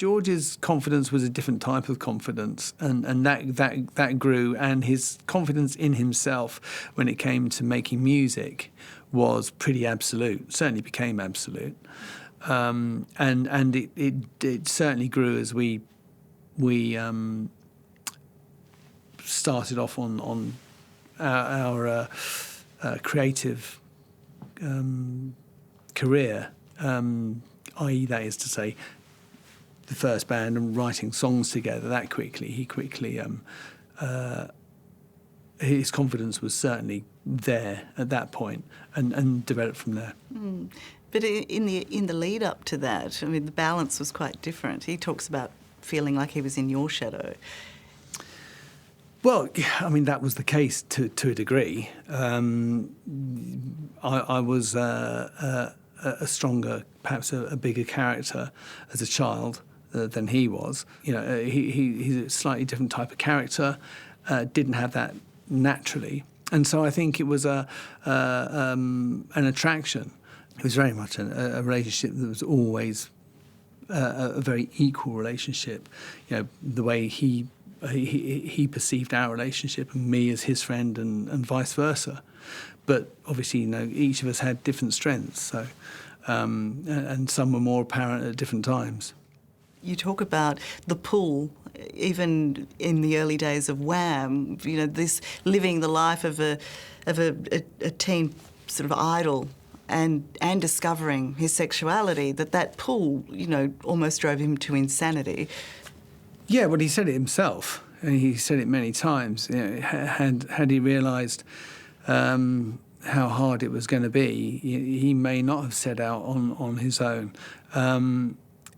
George's confidence was a different type of confidence, and that grew, and his confidence in himself when it came to making music was pretty absolute. Certainly became absolute, and it certainly grew as we started off on our creative career, i.e., that is to say, the first band and writing songs together that quickly. He quickly, his confidence was certainly there at that point, and developed from there. But in the lead up to that, I mean, the balance was quite different. He talks about feeling like he was in your shadow. Well, I mean, that was the case to a degree. I was a stronger, perhaps a bigger character as a child than he was. You know, he's a slightly different type of character, didn't have that naturally. And so I think it was an attraction. It was very much a relationship that was always a very equal relationship. You know, the way he perceived our relationship and me as his friend, and vice versa. But obviously, you know, each of us had different strengths, so and some were more apparent at different times. You talk about the pull, even in the early days of Wham. You know, this living the life of a teen sort of idol, and discovering his sexuality. That pull, you know, almost drove him to insanity. Yeah, well, he said it himself, and he said it many times. You know, had he realised how hard it was going to be, he may not have set out on his own.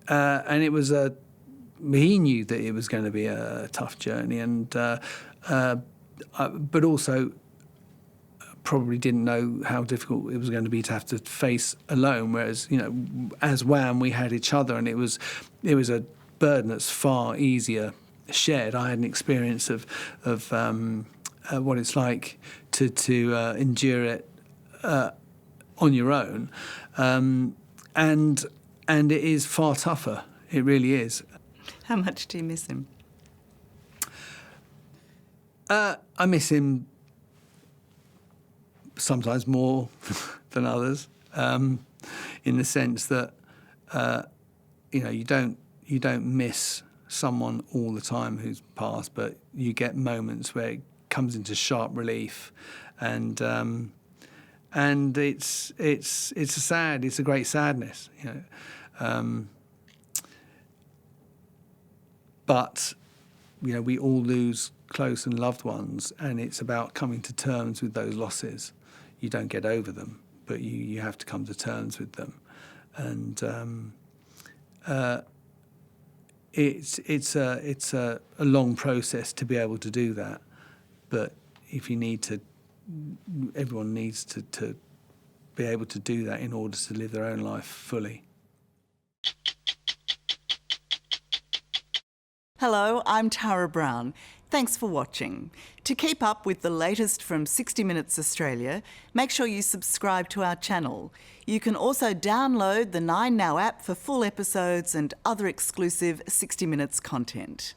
And it was he knew that it was going to be a tough journey, and but also probably didn't know how difficult it was going to be to have to face alone. Whereas, you know, as Wham, we had each other, and it was a burden that's far easier shared. I had an experience of what it's like to endure it on your own, and it is far tougher. It really is. How much do you miss him? I miss him sometimes more than others, in the sense that you know, you don't miss someone all the time who's passed, but you get moments where it comes into sharp relief, and it's a great sadness, you know. But you know, we all lose close and loved ones, and it's about coming to terms with those losses. You don't get over them, but you have to come to terms with them, and it's a long process to be able to do that. But if you need to, everyone needs to be able to do that in order to live their own life fully. Hello, I'm Tara Brown. Thanks for watching. To keep up with the latest from 60 Minutes Australia, make sure you subscribe to our channel. You can also download the 9Now app for full episodes and other exclusive 60 Minutes content.